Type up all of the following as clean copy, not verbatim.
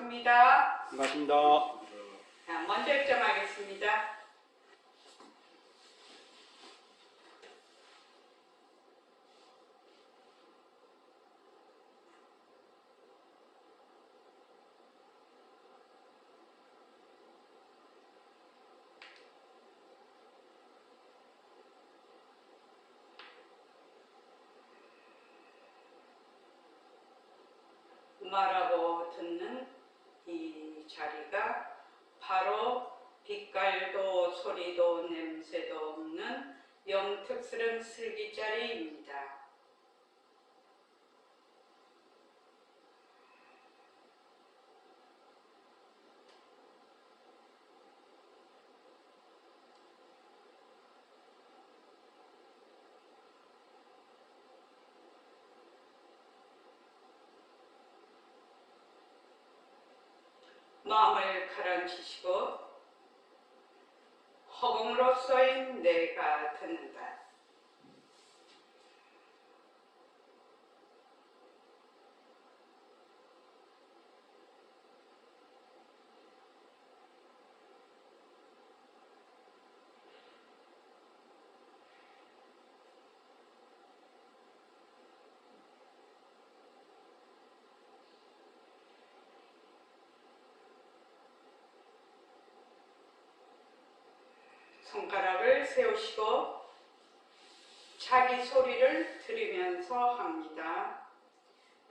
반갑습니다. 반갑습니다. 자, 먼저 입장하겠습니다. 말하고 듣는 이 자리가 바로 빛깔도 소리도 냄새도 없는 영특스러운 슬기자리입니다. 마음을 가라앉히시고 허공으로 쏘인 내가 듣는다. 손가락을 세우시고 자기 소리를 들으면서 합니다.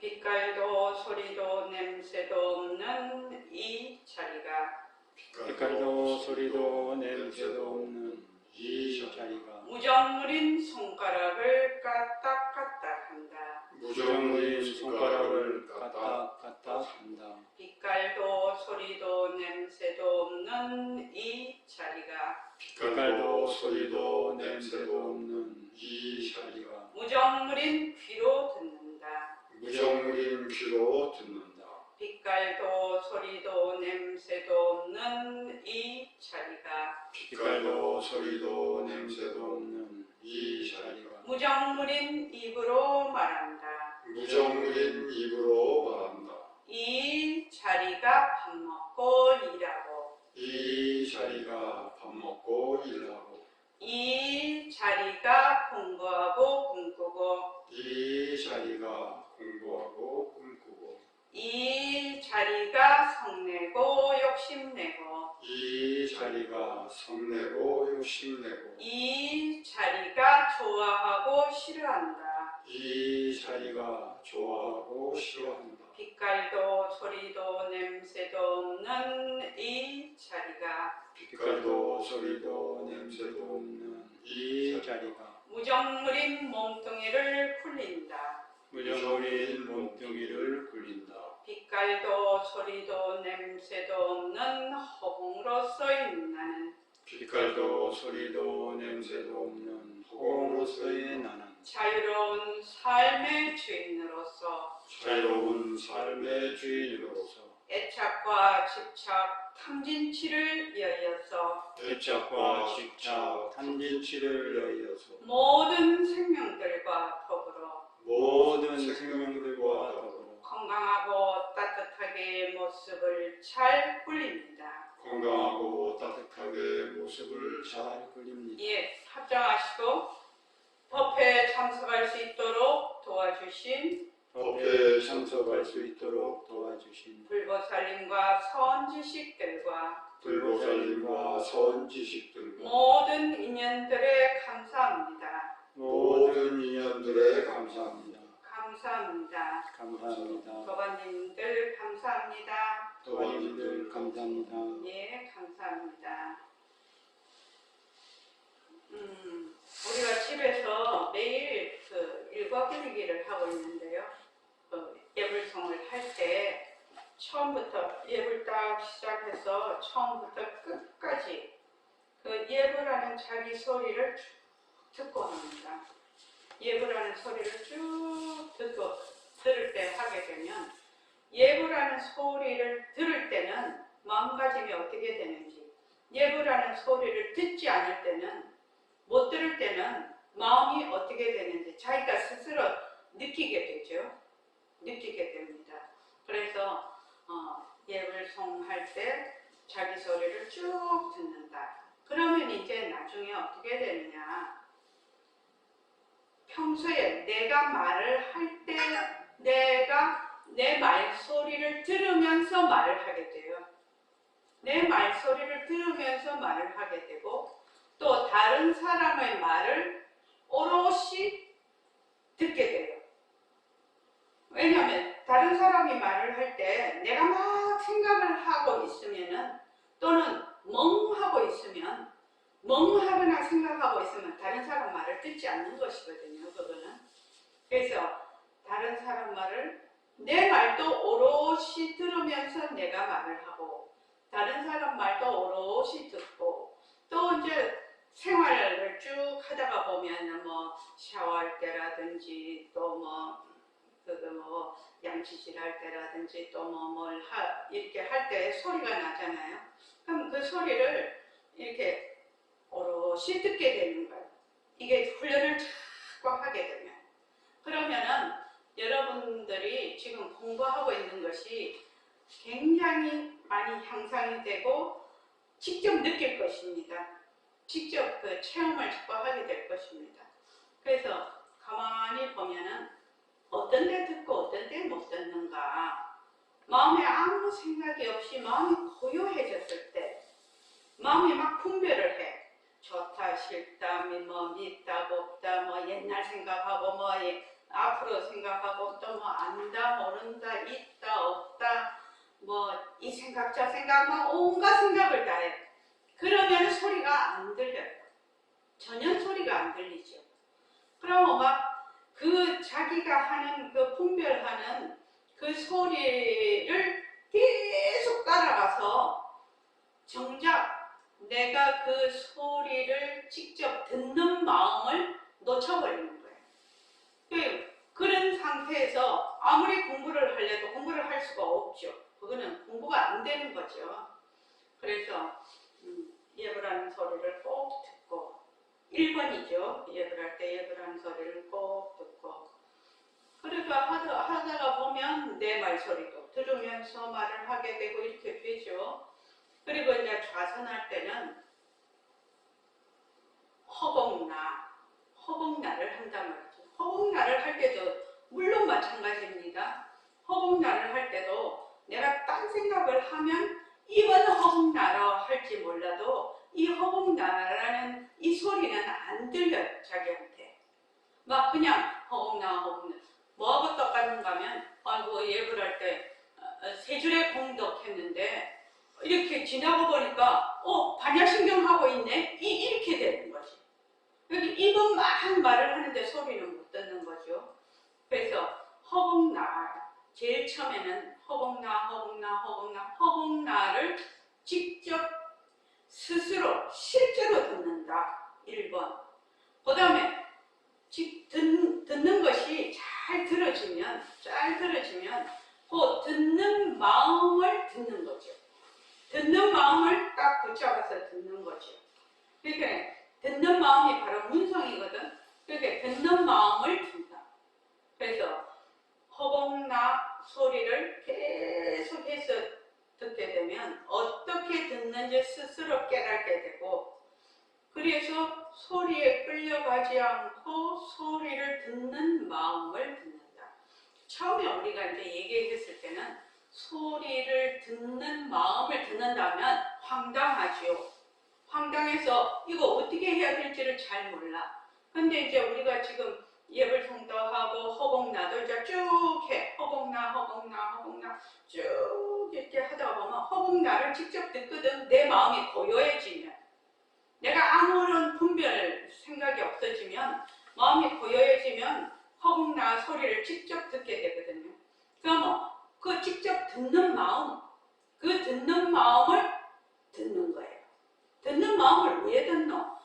빛깔도 소리도 냄새도 없는 이 자리가 빛깔도 소리도 냄새도 없는 이 자리가 무정물인 손가락을 까딱까딱한다. 무정물인 손가락을 까딱까딱한다. 빛깔도 소리도 냄새도 없는 이 자리가 빛깔도 소리도 냄새도 없는 이 자리가 무정물인 귀로 듣는다. 무정물인 귀로 듣는다. 빛깔도 소리도 냄새도 없는 이 자리가 빛깔도 소리도 냄새도 없는 이 자리가 무정물인 입으로 말한다. 무정물인 입으로 말한다. 이 자리가 밥 먹고 일하고 이 자리가 밥 먹고 일하고 이 자리가 공부하고 꿈꾸고 이 자리가 공부하고 꿈꾸고 이 자리가 성내고 욕심내고 이 자리가 성내고 욕심내고 이 자리가 좋아하고 싫어한다. 이 자리가 좋아하고 싫어한다. 빛깔도 소리도 냄새도 없는 이 자리가 빛깔도 소리도 냄새도 없는 이 자리가 무정물인 몸뚱이를 굴린다. 무정물인 몸뚱이를 굴린다. 빛깔도 소리도 냄새도 없는 허공으로 쏘인 나는 빛깔도 소리도 냄새도 없는 허공으로서의 나는 자유로운 삶의 주인으로서 자유로운 삶의 주인으로서 애착과 집착, 탐진치를 여의어서 애착과 집착, 탐진치를 여의어서 모든 생명들과 더불어 모든 생명들과 더불어 건강하고 따뜻하게 모습을 잘 굴립니다. 건강하고 따뜻하게 모습을 잘 굴립니다. 예, 합장하시고 법회에 참석할 수 있도록 도와주신 법회에 참석할 수 있도록 도와주신 불보살님과 선지식들과 불보살님과 선지식들과 모든 인연들에 감사합니다. 모든 인연들에 감사합니다. 감사합니다. 감사합니다. 도반님들 감사합니다. 도반님들 감사합니다. 예, 감사합니다. 우리가 집에서 매일 일과 그리기를 하고 있는데요. 예불성을 할 때 처음부터 예불 딱 시작해서 처음부터 끝까지 그 예불하는 자기 소리를 쭉 듣고 합니다. 예불하는 소리를 쭉 듣고 들을 때 하게 되면 예불하는 소리를 들을 때는 마음가짐이 어떻게 되는지, 예불하는 소리를 듣지 않을 때는, 못 들을 때는 마음이 어떻게 되는지 자기가 스스로 느끼게 되죠. 느끼게 됩니다. 그래서 예불 송할 때 자기 소리를 쭉 듣는다. 그러면 이제 나중에 어떻게 되느냐? 평소에 내가 말을 할 때 내가 내 말소리를 들으면서 말을 하게 돼요. 내 말소리를 들으면서 말을 하게 되고 또 다른 사람의 말을 오롯이 듣게 돼요. 왜냐하면 다른 사람이 말을 할 때 내가 막 생각을 하고 있으면은 또는 멍하고 있으면 멍하거나 생각하고 있으면 다른 사람 말을 듣지 않는 것이거든요. 그거는. 그래서 다른 사람 말을 내 말도 오롯이 들으면서 내가 말을 하고 다른 사람 말도 오롯이 듣고 또 이제 생활을 쭉 하다가 보면 뭐 샤워할 때라든지 또 뭐 양치질 할 때라든지 또 이렇게 할 때 소리가 나잖아요. 그럼 그 소리를 이렇게 오롯이 듣게 되는 거예요. 이게 훈련을 자꾸 하게 되면. 그러면은 여러분들이 지금 공부하고 있는 것이 굉장히 많이 향상이 되고 직접 느낄 것입니다. 직접 그 체험을 자꾸 하게 될 것입니다. 그래서 가만히 보면은 어떤 데 듣고 어떤 데 못 듣는가. 마음에 아무 생각이 없이 마음이 고요해졌을 때 마음이 막 분별을 해. 좋다 싫다 뭐 믿다 곱다 뭐 옛날 생각하고 뭐 앞으로 생각하고 또 뭐 안다 모른다 있다 없다 뭐 이 생각 저 생각 막 온갖 생각을 다 해. 그러면 소리가 안 들려요. 전혀 소리가 안 들리죠. 그럼 막 그 자기가 하는 그 분별하는 그 소리를 계속 따라가서 정작 내가 그 소리를 직접 듣는 마음을 놓쳐버리는 거예요. 그런 상태에서 아무리 공부를 하려도 공부를 할 수가 없죠. 그거는 공부가 안 되는 거죠. 그래서 예불하는 소리를 꼭 듣고 1번이죠. 예불할 때 예불하는 소리를 꼭 듣고 그래서 하다가 보면 내 말소리도 들으면서 말을 하게 되고 이렇게 되죠. 그리고 이제 좌선할 때는 허공나를 한단 말이죠. 허공나를 할 때도 물론 마찬가지입니다. 허공나를 할 때도 내가 딴 생각을 하면 이번 허공나라 할지 몰라도 이 허공나라는 이 소리는 안 들려요. 자기한테. 막 그냥 허공나 뭐하고 똑같은가 하면 아이고 예불할 때 세 줄의 공덕했는데 이렇게 지나고 보니까 반야신경하고 있네? 이렇게 되는 거지. 여기 이것만 말을 하는데 소리는 못 듣는 거죠. 그래서 허공나 제일 처음에는 허공나를 직접 스스로 실제로 듣는다. 1번. 그 다음에 듣는 것이 잘 들어지면 그 듣는 마음을 듣는 거죠. 듣는 마음을 딱 붙잡아서 듣는 거죠. 그러니까 듣는 마음이 바로 문성이거든. 그러니까 듣는 마음을 든다. 그래서 허공나 소리를 계속해서 듣게 되면 어떻게 듣는지 스스로 깨닫게 되고 그래서 소리에 끌려가지 않고 소리를 듣는 마음을 듣는다. 처음에 우리가 이제 얘기했을 때는 소리를 듣는 마음을 듣는다면 황당하지요. 황당해서 이거 어떻게 해야 될지를 잘 몰라. 근데 이제 우리가 지금 예불송도 하고 허공나도 이제 쭉 해. 허공나 쭉 이렇게 하다 보면 허공나를 직접 듣거든. 내 마음이 고요해지면 내가 아무런 분별 생각이 없어지면 마음이 고요해지면 허공나 소리를 직접 듣게 되거든요. 그러면 그 직접 듣는 마음, 그 듣는 마음을 듣는 거예요. 듣는 마음을 왜 듣노?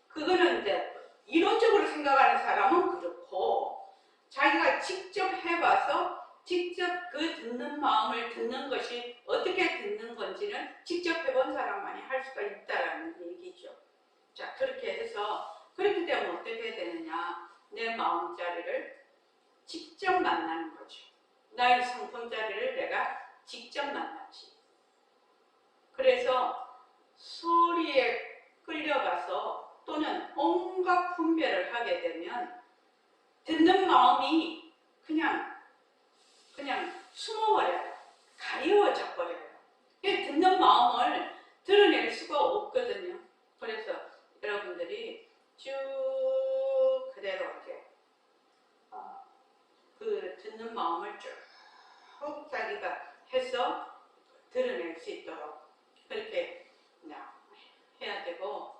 그거는 이제 이론적으로 생각하는 사람은 그렇고 자기가 직접 해봐서 직접 그 듣는 마음을 듣는 것이 어떻게 듣는 건지는 직접 해본 사람만이 할 수가 있다라는 얘기죠. 자, 그렇게 해서 그렇게 되면 어떻게 되느냐? 내 마음자리를 직접 만나는 거죠. 나의 상품자리를 내가 직접 만났지. 그래서 소리에 끌려가서 또는 온갖 분별을 하게 되면 듣는 마음이 그냥 숨어버려요. 가리워져 버려요. 듣는 마음을 드러낼 수가 없거든요. 그래서 여러분들이 쭉 그대로 이렇게 그 듣는 마음을 쭉 자기가 해서 드러낼 수 있도록 그렇게 해야 되고,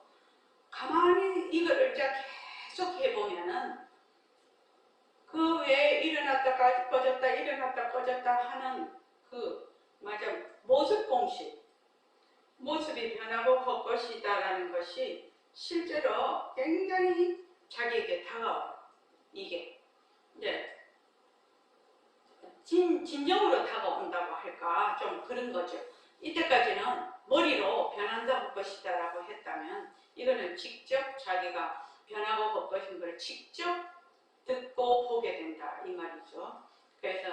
가만히 이거를 계속 해보면은 그 외에 일어났다 꺼졌다 일어났다 꺼졌다 하는 그 모습 공식, 모습이 변하고 헛것이다라는 것이 실제로 굉장히 자기에게 다가와요. 이게 이제 진정으로 다가온다고 할까, 좀 그런 거죠. 이때까지는 머리로 변한다 헛것이다라고 했다면, 이거는 직접 자기가 변하고 헛것인 걸 직접 듣고 보게 된다 이 말이죠. 그래서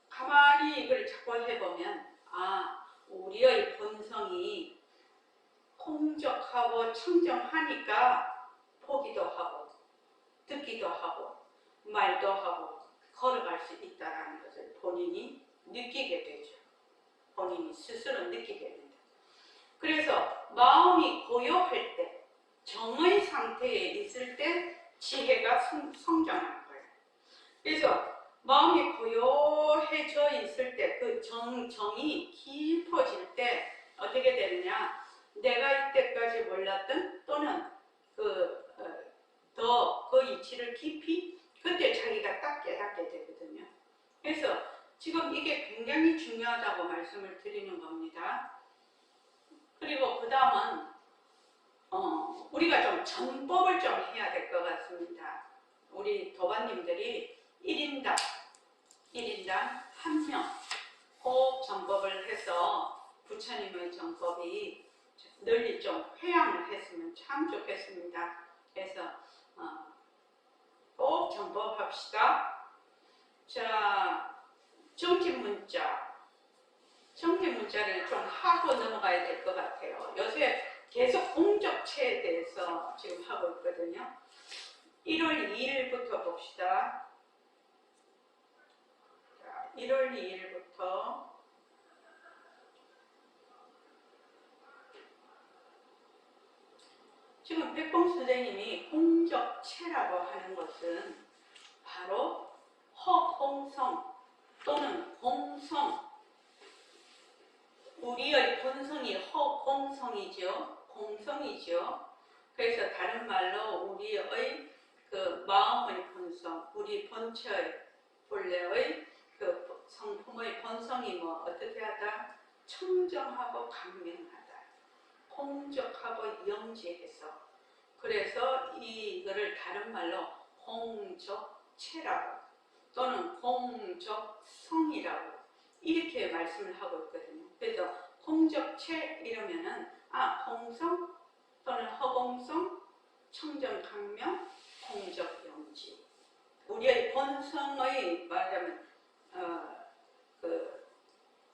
가만히 이걸 자꾸 해보면 우리의 본성이 공적하고 청정하니까 보기도 하고 듣기도 하고 말도 하고 걸어갈 수 있다는 것을 본인이 느끼게 되죠. 본인이 스스로 느끼게 된다. 그래서 마음이 고요할 때, 정의 상태에 있을 때 지혜가 성장하는 거예요. 그래서 마음이 고요해져 있을 때, 그 정이 깊어질 때 어떻게 되느냐, 내가 이때까지 몰랐던 또는 더 그 이치를 깊이 그때 자기가 딱 깨닫게 되거든요. 그래서 지금 이게 굉장히 중요하다고 말씀을 드리는 겁니다. 그리고 그 다음은 우리가 좀 전법을 좀 해야 될 것 같습니다. 우리 도반님들이 1인당 1명 꼭 전법을 해서 부처님의 전법이 널리 좀 회양을 했으면 참 좋겠습니다. 그래서 꼭 전법합시다. 자, 정기문자를 좀 하고 넘어가야 될 것 같아요. 요새 계속 공적체에 대해서 지금 하고 있거든요. 1월 2일부터 봅시다. 자, 1월 2일부터 지금 백봉 선생님이 공적체라고 하는 것은 바로 허공성 또는 공성, 우리의 본성이 허공성이죠. 공성이죠. 그래서 다른 말로 우리의 그 마음의 본성, 우리 본체의 본래의 그 성품의 본성이 어떻게 하다? 청정하고 강명하다. 공적하고 영지해서. 그래서 이거를 다른 말로 공적체라고 또는 공적성이라고 이렇게 말씀을 하고 있거든요. 그래서 공적체 이러면은 공성 또는 허공성, 청정강명, 공적영지. 우리의 본성의 말하자면 그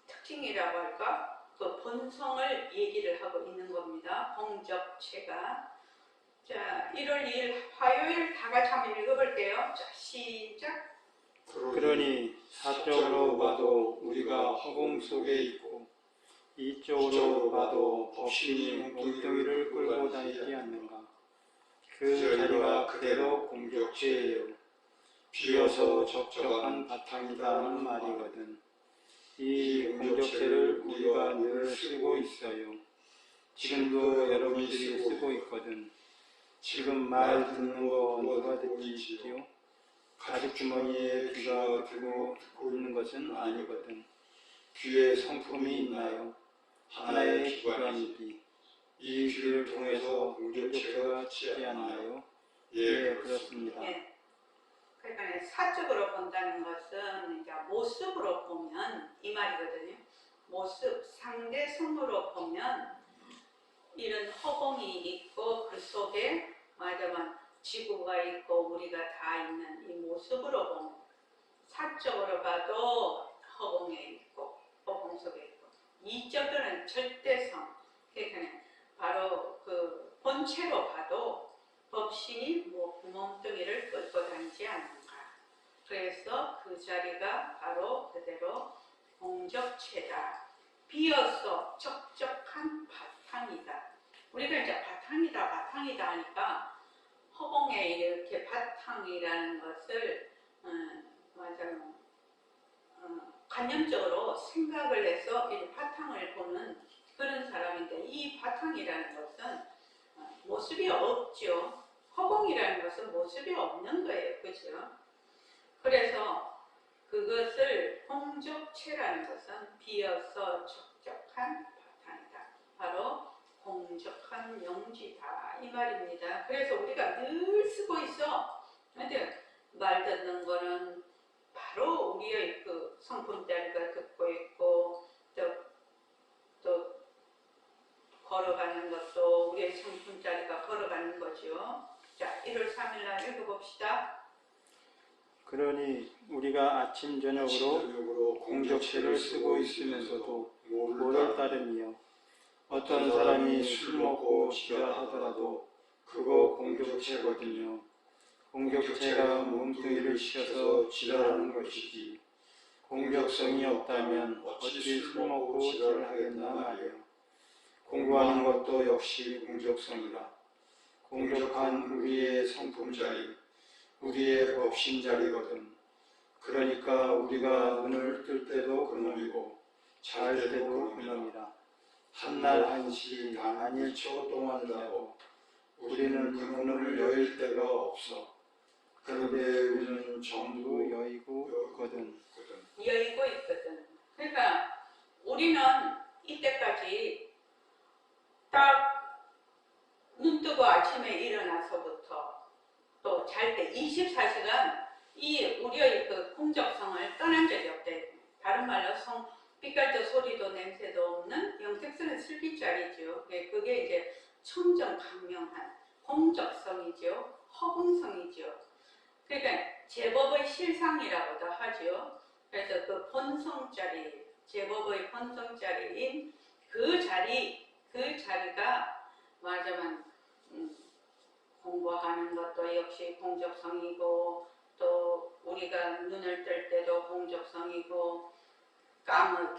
특징이라고 할까? 그 본성을 얘기를 하고 있는 겁니다. 공적체가. 자, 1월 2일 화요일 다 같이 한번 읽어볼게요. 자, 시작. 그러니 사적으로 봐도 우리가 허공 속에 있고 이쪽으로 봐도 법신이 몽둥이를 끌고 다니지 않는가. 그 자리가 그대로 공적체예요. 비어서 적적한 바탕이라는 말이거든. 이 공적체를 우리가 늘 쓰고 있어요. 지금도 여러분들이 쓰고 있거든. 지금 말 듣는 거 누가 듣지요? 가죽 주머니에 귀가 듣고 있는 것은 아니거든. 귀에 성품이 있나요? 하나의 기관이지. 이 귀를 통해서 공적체가 치지 않나요? 예, 그렇습니다. 예. 그러니까 사적으로 본다는 것은 이제 모습으로 보면 이 말이거든요. 모습, 상대성으로 보면 이런 허공이 있고 그 속에 말하자면 지구가 있고 우리가 다 있는 이 모습으로 보면 사적으로 봐도 허공에 있고 허공 속에 있고, 이적으로는 절대성, 그러니까 바로 그 본체로 봐도 법신이 뭐 구멍덩이를 끌고 다니지 않는가. 그래서 그 자리가 바로 그대로 공적체다. 비어서 적적한 바탕이다. 우리가 이제 바탕이다 하니까 허공에 이렇게 바탕이라는 것을 맞아요. 관념적으로 생각을 해서 이 바탕을 보는 그런 사람인데, 이 바탕이라는 것은 모습이 없죠. 허공이라는 것은 모습이 없는 거예요. 그죠? 그래서 그것을 공적체라는 것은 비어서 적적한 바탕이다. 바로 공적한 용지다 이 말입니다. 그래서 우리가 늘 쓰고 있어. 근데 말 듣는 거는 바로 우리의 그 성품자리가 듣고 있고, 또 걸어가는 것도 우리의 성품자리가 걸어가는 거죠. 자, 1월 3일 날 읽어봅시다. 그러니 우리가 아침 저녁으로 공적체를 쓰고 있으면서도 뭐를 따름이요. 어떤 사람이 술 먹고 지랄하더라도 그거 공적체거든요. 공적체가 몸뚱이를 씌어서 지랄하는 것이지, 공적성이 없다면 어찌 술 먹고 지랄하겠나 말이요. 공부하는 것도 역시 공적성이라. 공적한 우리의 성품자리, 우리의 법신자리거든. 그러니까 우리가 눈을 뜰 때도 그놈이고 잘 때도 그놈이라. 한날 한시 단 1초 동안이라도 우리는 그 문을 여일 데가 없어. 그런데 우리는 전부 여의고 있거든. 여의고 있거든. 그러니까 우리는 이때까지 딱 눈 뜨고 아침에 일어나서부터 또 잘 때 24시간 이 우리의 그 공적성을 떠난 적이 없대. 다른 말로 빛깔도 소리도 냄새도 없는 영택스러운 슬빛자리죠. 그게 이제 청정 강명한 공적성이죠. 허공성이죠. 그러니까 제법의 실상이라고도 하죠. 그래서 그 본성자리, 제법의 본성자리인 그 자리가 말하자면 공부하는 것도 역시 공적성이고, 또 우리가 눈을 뜰 때도 공적성이고,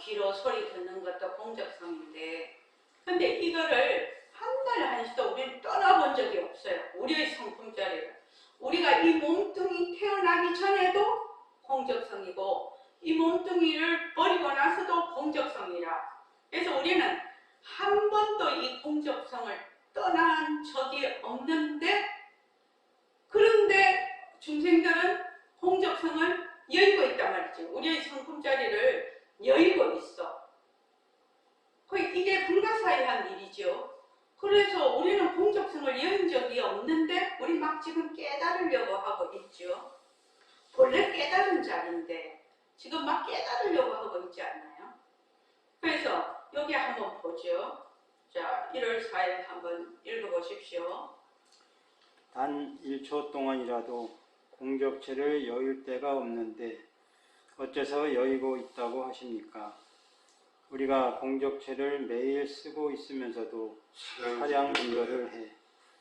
귀로 소리 듣는 것도 공적성인데, 근데 이거를 한날 한시도 우리는 떠나본 적이 없어요. 우리의 성품자리를. 우리가 이 몸뚱이 태어나기 전에도 공적성이고, 이 몸뚱이를 버리고 나서도 공적성이라. 그래서 우리는 한 번도 이 공적성을 떠난 적이 없는데, 그런데 중생들은 공적성을 여의고 있단 말이죠. 우리의 성품자리를 여의고 있어. 이게 불가사의한 일이죠. 그래서 우리는 공적성을 여인 적이 없는데 우리 막 지금 깨달으려고 하고 있죠. 본래 깨달은 자리인데 지금 막 깨달으려고 하고 있지 않나요? 그래서 여기 한번 보죠. 자, 1월 4일 한번 읽어보십시오. 단 1초 동안이라도 공적체를 여일 데가 없는데 어째서 여의고 있다고 하십니까? 우리가 공적체를 매일 쓰고 있으면서도 사량 분별을 해.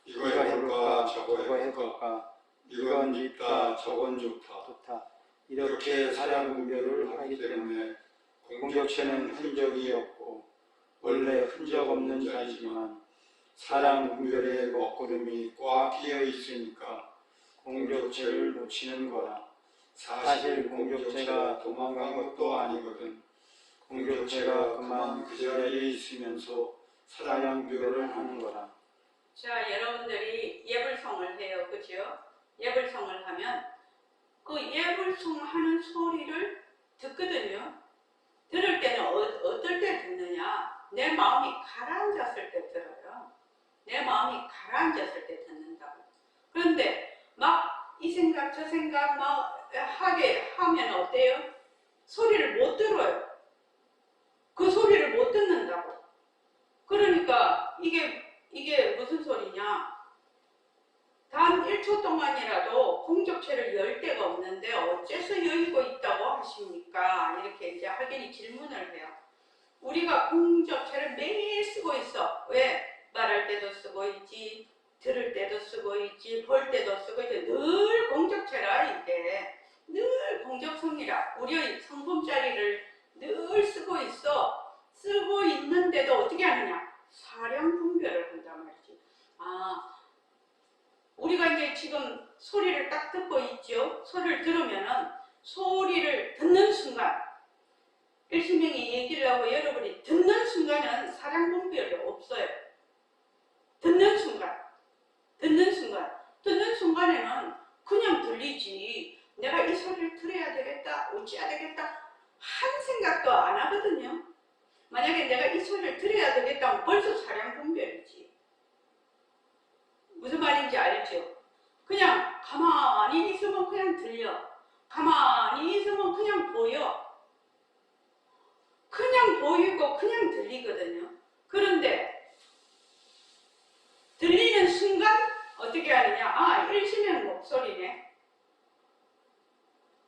이거 해볼까 저거 해볼까, 이건 밉다 저건 좋다. 이렇게 사량 분별을 하기 때문에 공적체는 흔적이 없고 원래 흔적 없는 자리지만 사랑 분별의 먹구름이 꽉 끼어 있으니까 공적체를 놓치는 거라. 사실 공적체가 도망간 것도 아니거든. 공적체가 그만 그 자리에 있으면서 사랑 분별을 하는 거라. 자, 여러분들이 예불송을 해요. 그죠? 예불송을 하면 그 예불송 하는 소리를 듣거든요. 들을 때는 어떨 때 듣느냐? 내 마음이 가라앉았을 때 들어요. 내 마음이 가라앉았을 때 듣는다고. 그런데 막 이 생각 저 생각 막 하게 하면 어때요? 소리를 못 들어요. 그 소리를 못 듣는다고. 그러니까 이게 무슨 소리냐? 단 1초 동안이라도 공적체를 열 데가 없는데 어째서 여의고 있다 학연이 질문을 해요. 우리가 공적체를 매일 쓰고 있어. 왜? 말할 때도 쓰고 있지, 들을 때도 쓰고 있지, 볼 때도 쓰고 있지. 늘 공적체라 이게. 늘 공적성이라. 우리의 성품자리를 늘 쓰고 있어. 쓰고 있는데도 어떻게 하느냐? 사량 분별을 한단 말이지. 우리가 이제 지금 소리를 딱 듣고 있죠. 소리를 들으면은 소리를 듣는 순간 일신명이 얘기를 하고 여러분이 듣는 순간은 사량 분별이 없어요. 듣는 순간에는 그냥 들리지. 내가 이 소리를 들어야 되겠다, 어찌해야 되겠다 한 생각도 안 하거든요. 만약에 내가 이 소리를 들어야 되겠다 하면 벌써 사량 분별이지. 무슨 말인지 알죠? 그냥 가만히 있으면 그냥 들려. 가만히 있으면 그냥 보여. 그냥 보이고 그냥 들리거든요. 그런데 들리는 순간 어떻게 하느냐? 일신명 목소리네.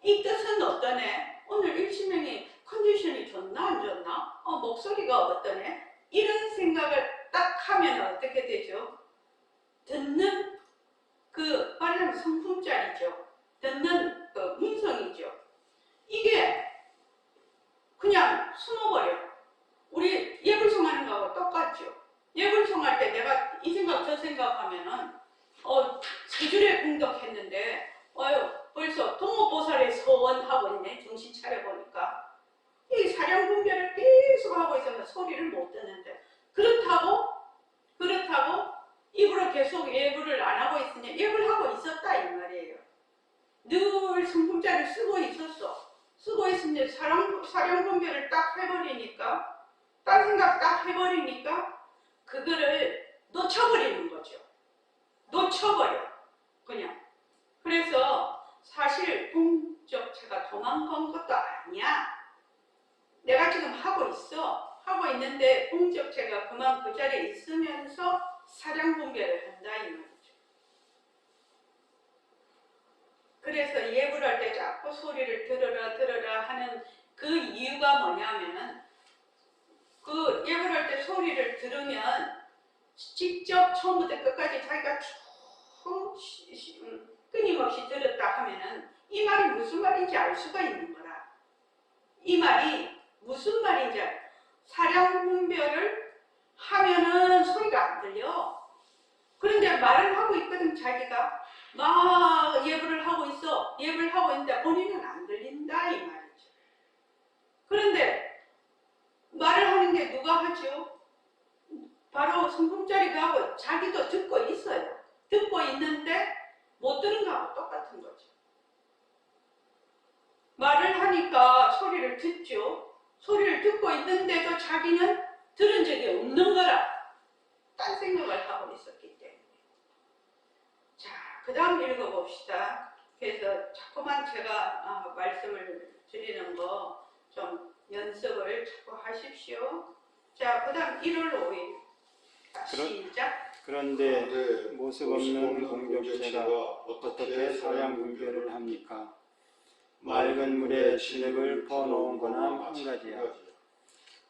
이 뜻은 어떠네? 오늘 일신명이 컨디션이 좋나 안 좋나? 목소리가 어떠네? 이런 생각을 딱 하면 어떻게 되죠? 듣는 그 말하자면 성품자리죠. 듣는 그 문성이죠. 이게 그냥 숨어버려. 우리 예불송하는 거하고 똑같죠. 예불송할 때 내가 이 생각 저 생각하면은 세 줄에 공덕했는데 벌써 동호보살의 서원하고 있네. 정신 차려보니까 이 사량 분별을 계속 하고 있으면 소리를 못 듣는데 그렇다고 입으로 계속 예불을 안 하고 있으냐? 예불 하고 있었다 이 말이에요. 늘 성품자를 쓰고 있었어. 쓰고 있으면 사량 분별을 딱 해버리니까, 딴 생각 딱 해버리니까 그거를 놓쳐버리는 거죠. 놓쳐버려. 그냥. 그래서 사실 공적체가 도망간 것도 아니야. 내가 지금 하고 있어. 하고 있는데 공적체가 그만 그 자리에 있으면서 사량 분별을 한다 이 말이죠. 그래서 예불할 때 자꾸 소리를 들어라 하는 그 이유가 뭐냐면은 그 예불할 때 소리를 들으면 직접 처음부터 끝까지 자기가 쭉 끊임없이 들었다 하면은 이 말이 무슨 말인지 알 수가 있는 거라. 이 말이 무슨 말인지 사량 분별을 하면은 소리가 안 들려. 그런데 말을 하고 있거든. 자기가 막 예불을 하고 있어. 예불을 하고 있는데 본인은 안 들린다 이 말이죠. 그런데 말을 하는 게 누가 하죠? 바로 성품자리가 하고 자기도 듣고 있어요. 듣고 있는데 못 들은 거하고 똑같은 거죠. 말을 하니까 소리를 듣죠. 소리를 듣고 있는데도 자기는 들은 적이 없는 거라. 딴 생각을 하고 있었기 때문에. 자, 그 다음 읽어봅시다. 그래서 자꾸만 제가 말씀을 드리는 거 좀 연습을 자꾸 하십시오. 자, 그 다음 1월 5일. 시작. 그런데 모습 없는 공적체가 어떻게 사량 분별을 합니까? 맑은 물에 진흙을 퍼놓은 거나 한 가지야.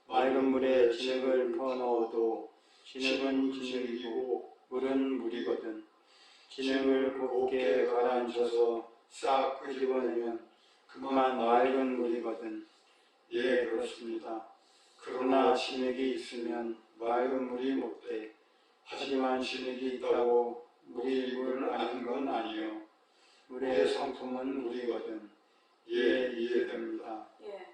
맑은 물에 진흙을 퍼넣어도 진흙은 진흙이고 물은 물이거든. 진흙을 곱게 가라앉혀서 싹 끄집어내면 그만 맑은 물이거든. 예, 그렇습니다. 그러나 진흙이 있으면 맑은 물이 못 돼. 하지만 진흙이 있다고 물이 물 아닌 건 아니요. 물의 성품은 물이거든. 예, 이해됩니다. 예,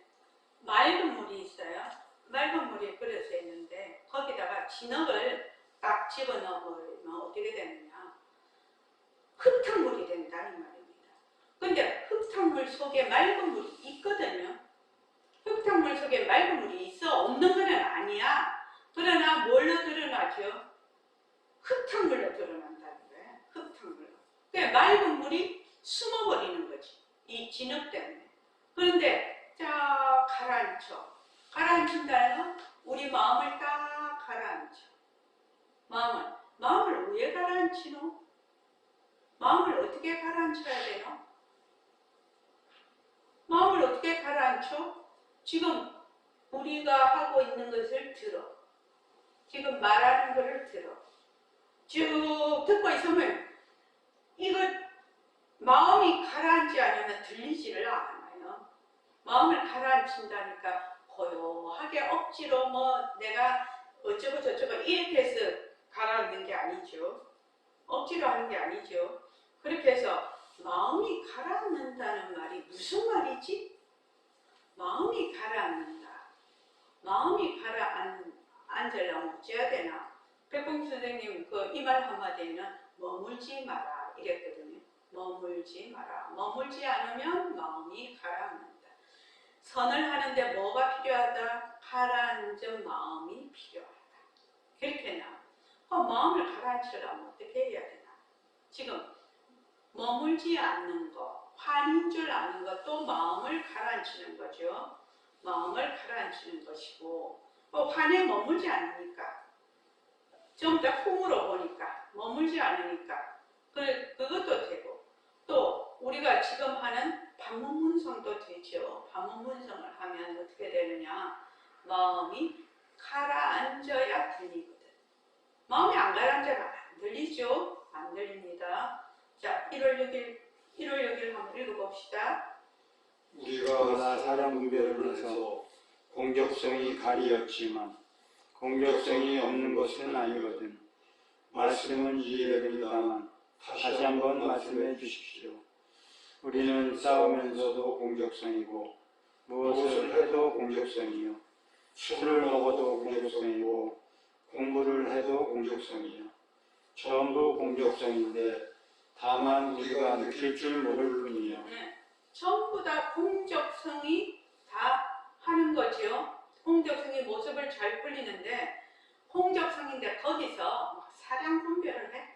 맑은 물이 있어요. 맑은 물이 그려져 있는데 거기다가 진흙을 딱 집어넣으면 어떻게 되느냐? 흙탕물이 된다 이 말입니다. 근데 흙탕물 속에 맑은 물이 있거든요. 흙탕물 속에 맑은 물이 있어. 없는 건 아니야. 그러나 뭘로 드러나죠? 흙탕물로 드러난다는 거예요. 흙탕물로. 그러니까 맑은 물이 숨어버리는 거지. 이 진흙 때문에. 그런데 쫙 가라앉혀. 가라앉힌다는 건 우리 마음을 딱 가라앉혀. 마음을 왜 가라앉히노? 마음을 어떻게 가라앉혀야 되노? 마음을 어떻게 가라앉혀? 지금 우리가 하고 있는 것을 들어. 지금 말하는 것을 들어. 쭉 듣고 있으면 이거 마음이 가라앉지 않으면 들리지를 않아요. 마음을 가라앉힌다니까 고요하게 억지로 뭐 내가 어쩌고 저쩌고 이렇게 해서 가라앉는 게 아니죠. 억지로 하는 게 아니죠. 그렇게 해서 마음이 가라앉는다는 말이 무슨 말이지? 마음이 가라앉는다. 마음이 가라앉으려면 어째야 되나? 백봉 선생님 그 이 말 한마디에는 머물지 마라 이랬거든요. 머물지 마라. 머물지 않으면 마음이 가라앉는다. 선을 하는데 뭐가 필요하다? 가라앉은 마음이 필요하다. 그렇게 나와. 마음을 가라앉히려면 어떻게 해야 되나? 지금 머물지 않는 것, 환인 줄 아는 것도 마음을 가라앉히는 거죠. 마음을 가라앉히는 것이고 환에 머물지 않으니까 좀 더 hum으로 보니까 머물지 않으니까 그것도 되고 또 우리가 지금 하는 반문문성도 되죠. 반문문성을 하면 어떻게 되느냐? 마음이 가라앉아야 들리거든. 마음이 안 가라앉아면 안 들리죠? 안 들립니다. 자, 1월 6일 한번 읽어봅시다. 우리가 사람 분별을 해서 공적성이 가리었지만 공적성이 없는 것은 아니거든. 말씀은 이해됩니다만 다시 한번 말씀해 주십시오. 우리는 싸우면서도 공적성이고 무엇을 해도 공적성이요. 술을 먹어도 공적성이고 공부를 해도 공적성이요. 전부 공적성인데 다만 우리가 느낄 줄 모를 뿐이요. 네, 전부 다 공적성이 다 하는 거죠. 공적성이 모습을 잘 풀리는데 공적성인데 거기서 사량 분별을 해.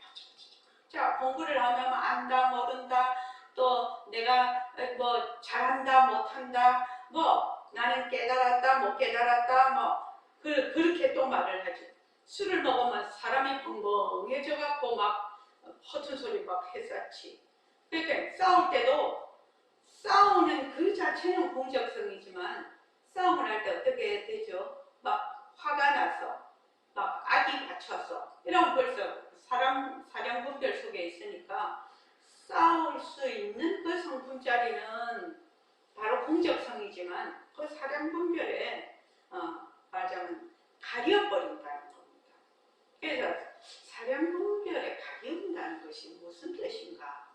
자, 공부를 하면 안다, 모른다, 또 내가 뭐 잘한다, 못한다, 뭐 나는 깨달았다, 못 깨달았다, 뭐 그렇게 또 말을 하지. 술을 먹으면 사람이 벙벙해져 갖고 막 허튼 소리 막 했었지. 그러니까 싸울 때도 싸우는 그 자체는 공적성이지만 싸움을 할 때 어떻게 되죠? 막 화가 나서 막 악이 갇혀서 이런 벌써 사량 분별 속에 있으니까 싸울 수 있는 그 성품짜리는 바로 공적성이지만 그 사량 분별에 말하자면 가려버린다는 겁니다. 그래서 사량 분별에 가려운다는 것이 무슨 뜻인가?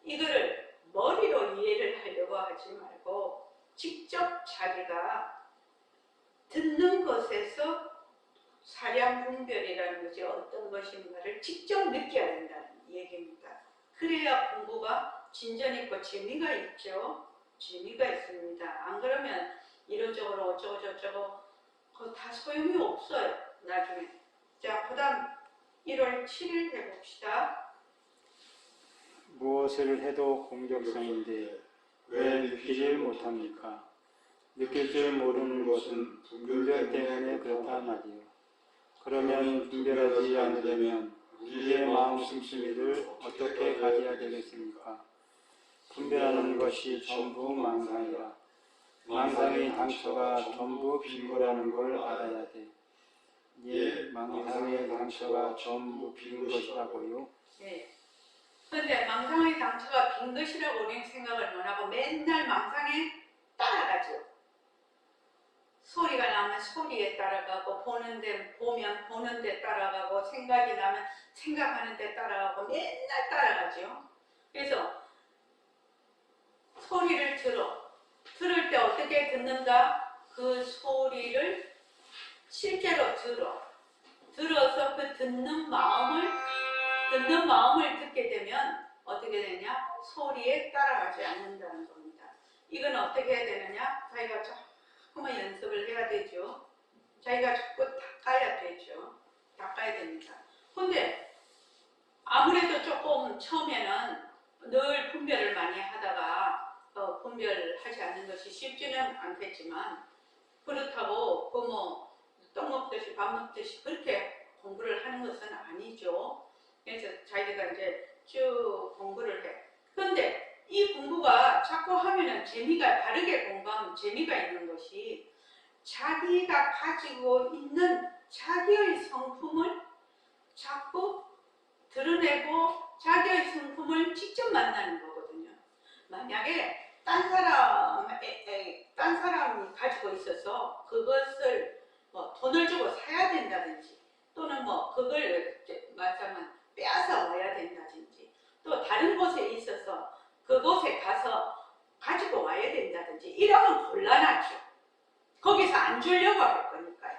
이거를 머리로 이해를 하려고 하지 말고 직접 자기가 듣는 것에서 사량 분별이라는 것이 어떤 것인가를 직접 느껴야 된다는 얘기입니다. 그래야 공부가 진전 있고 재미가 있죠. 재미가 있습니다. 안 그러면 이런저런 어쩌고 저쩌고 그거 다 소용이 없어요. 나중에. 자, 그 다음 1월 7일 해봅시다. 무엇을 해도 공적성인데 왜 느끼질 못합니까? 느낄 줄 모르는 것은 분별 때문에 그렇다 말이요. 그러면 분별하지 않으려면 우리의 마음 씀씀이를 어떻게 가져야 되겠습니까? 분별하는 것이 전부 망상이라. 망상의 당처가 전부 빈 거라는 걸 알아야 돼. 예, 망상의 당처가 전부 빈 것이라고요? 네. 그런데 망상의 당처가 빈 것이라고 우리는 생각을 안 하고 맨날 망상에 따라가죠. 소리가 나면 소리에 따라가고 보면 보는 데 따라가고 생각이 나면 생각하는 데 따라가고 맨날 따라가죠. 그래서 소리를 들을 때 어떻게 듣는가? 그 소리를 실제로 들어서 그 듣는 마음을 듣게 되면 어떻게 되냐? 소리에 따라가지 않는다는 겁니다. 이건 어떻게 해야 되느냐? 자기가 자꾸만 연습을 해야 되죠. 자기가 자꾸 닦아야 되죠. 닦아야 됩니다. 근데 아무래도 조금 처음에는 늘 분별을 많이 하다가 분별하지 않는 것이 쉽지는 않겠지만 그렇다고 떡 먹듯이 밥 먹듯이 그렇게 공부를 하는 것은 아니죠. 그래서 자기가 이제 쭉 공부를 해. 그런데 이 이 공부가 자꾸 하면은 재미가 바르게 공부하면 재미가 있는 것이 자기가 가지고 있는 자기의 성품을 자꾸 드러내고 자기의 성품을 직접 만나는 거거든요. 만약에 딴 사람이 가지고 있어서 그것을 뭐 돈을 주고 사야 된다든지 또는 뭐 그걸 말하자면 빼앗아 와야 된다든지 또 다른 곳에 있어서 그곳에 가서 가지고 와야 된다든지 이러면 곤란하죠. 거기서 안 주려고 할 거니까요.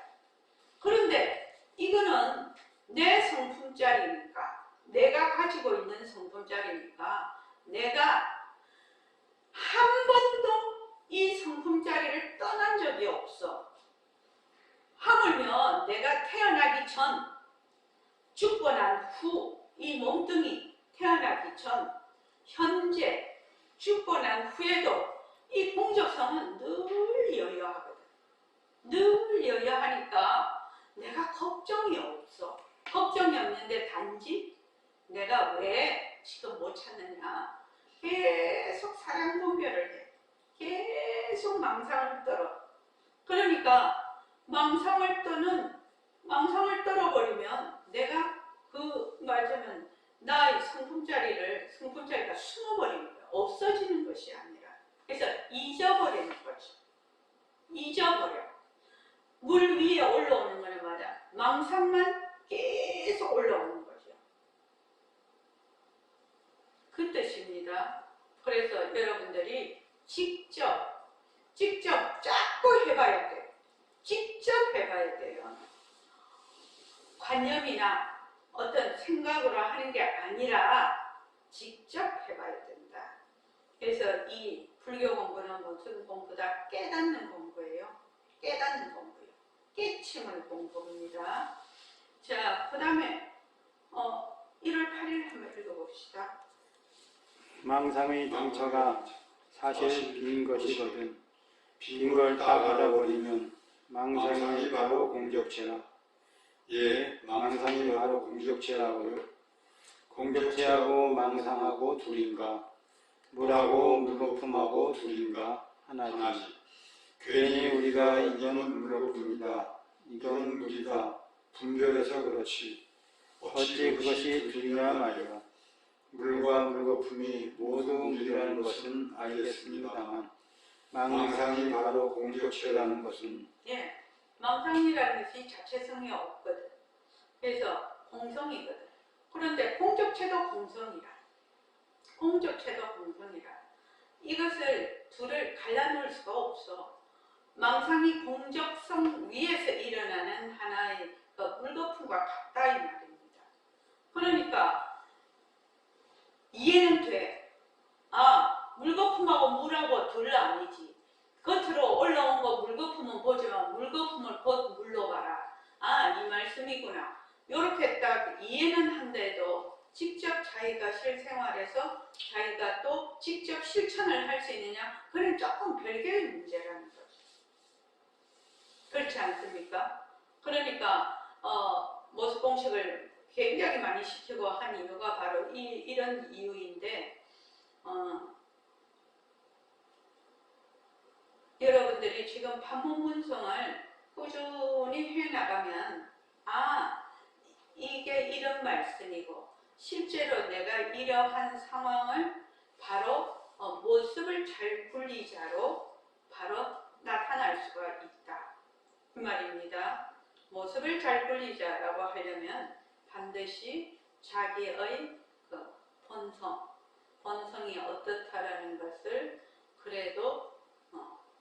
그런데 이거는 내 성품짜리니까 내가 가지고 있는 성품짜리니까 내가 한 번도 이 성품짜리를 떠난 적이 없어. 하물며 내가 태어나기 전 죽고 난 후 이 몸뚱이 태어나기 전 현재 죽고 난 후에도 이 공적성은 늘 여여하거든. 늘 여여하니까 내가 걱정이 없어. 걱정이 없는데 단지 내가 왜 지금 못 찾느냐. 계속 사랑 분별을 해. 계속 망상을 떨어. 그러니까 망상을 떨어버리면 내가 말하자면 나의 성품자리가 숨어버리는 거야. 없어지는 것이 아니라. 그래서 잊어버리는 거지. 잊어버려. 물 위에 올라오는 거는 맞아. 망상만 계속 올라오는 거죠. 그 뜻입니다. 그래서 여러분들이 직접 자꾸 해봐야 돼요. 직접 해봐야 돼요. 관념이나 어떤 생각으로 하는 게 아니라 직접 해봐야 된다. 그래서 이 불교 공부는 무슨 공부다? 깨닫는 공부예요. 깨닫는 공부예요. 깨침을 공부입니다. 자, 그 다음에 1월 8일 한번 읽어봅시다. 망상의 정처가 사실 빈 것이거든 빈 걸 다 받아버리면 망상이 바로 공적체라. 예, 망상이 바로 공적체라고요. 공적체하고 망상하고 둘인가? 물하고 물거품하고 둘인가? 하나지. 괜히 우리가 이건 물거품이다, 이건 물이다 분별해서 그렇지. 어찌 그것이 둘이냐 말이야. 물과 물거품이 모두 물이라는 것은 알겠습니다만 망상이 바로 공적체라는 것은 망상이라는 것이 자체성이 없거든. 그래서 공성이거든. 그런데 공적체도 공성이라. 이것을 둘을 갈라놓을 수가 없어. 망상이 공적성 위에서 일어나는 하나의 물거품과 같다 이 말입니다. 그러니까 이해는 돼. 물거품하고 물하고 둘 아니지. 겉으로 올라온 거 물거품은 보지만 물거품을 곧 물로 봐라. 이 말씀이구나. 이렇게 딱 이해는 한데도 직접 자기가 실생활에서 자기가 또 직접 실천을 할 수 있느냐? 그건 조금 별개의 문제라는 거죠. 그렇지 않습니까? 그러니까 모습 공식을 굉장히 많이 시키고 한 이유가 바로 이런 이유인데 여러분들이 지금 반문문성을 꾸준히 해나가면 이게 이런 말씀이고 실제로 내가 이러한 상황을 바로 모습을 잘 분리자로 바로 나타날 수가 있다. 그 말입니다. 모습을 잘 분리자라고 하려면 반드시 자기의 본성이 어떻다라는 것을 그래도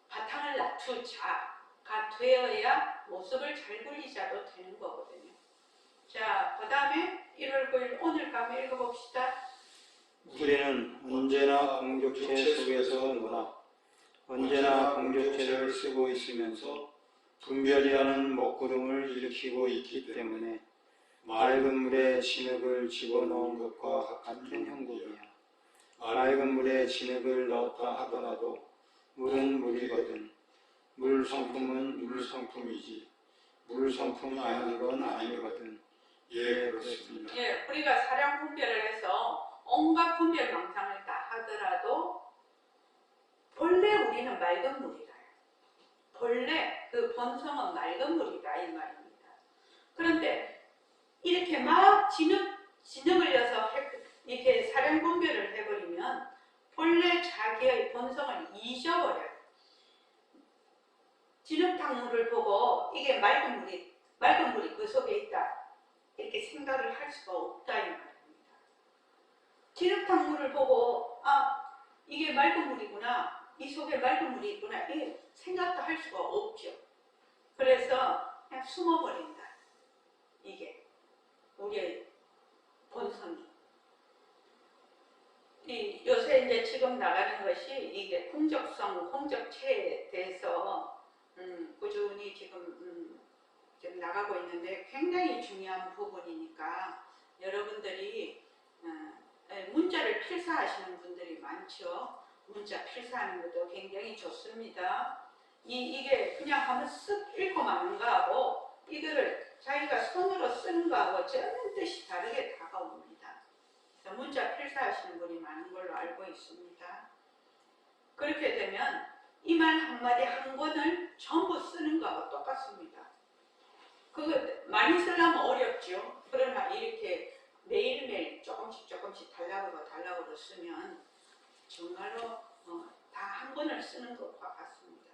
바탕을 낮추자가 되어야 모습을 잘 굴리자도 되는 거거든요. 자, 그 다음에 1월 9일 오늘 밤에 읽어봅시다. 우리는 언제나 공적체 속에서 놀아 언제나 공적체를 쓰고 있으면서 분별이라는 먹구름을 일으키고 있기 때문에 맑은 물에 진흙을 집어넣은 것과 같은 형국이야. 맑은 물에 진흙을 넣었다 하더라도 물은 물이거든. 물 성품은 물 성품이지 물 성품이 아닌 건 아니거든. 예, 그렇습니다. 우리가 사량 분별을 해서 온갖 분별 망상을 다 하더라도 본래 우리는 맑은 물이다. 본래 그 본성은 맑은 물이다 이 말입니다. 그런데 이렇게 막 진흙을려서 이렇게 사량 분별을 해버리면 본래 자기의 본성을 잊어버려요. 진흙탕물을 보고 이게 맑은 물이 그 속에 있다 이렇게 생각을 할 수가 없다 이 말입니다. 진흙탕물을 보고 이게 맑은 물이구나, 이 속에 맑은 물이 있구나 이 생각도 할 수가 없죠. 그래서 그냥 숨어버린다. 이게 우리의 본성이. 요새 이제 지금 나가는 것이 이게 공적성, 공적체에 대해서 꾸준히 지금 나가고 있는데 굉장히 중요한 부분이니까 여러분들이 문자를 필사하시는 분들이 많죠. 문자 필사하는 것도 굉장히 좋습니다. 이게 그냥 한번 쓱 읽고 마는 거하고 이거를 자기가 손으로 쓰는 거하고 전혀 뜻이 다르게 다가옵니다. 문자 필사하시는 분이 많은 걸로 알고 있습니다. 그렇게 되면 이 말 한마디 한 권을 전부 쓰는 거하고 똑같습니다. 그거 많이 쓰려면 어렵죠. 그러나 이렇게 매일매일 조금씩 달락으로 쓰면 정말로 다 한 권을 쓰는 것과 같습니다.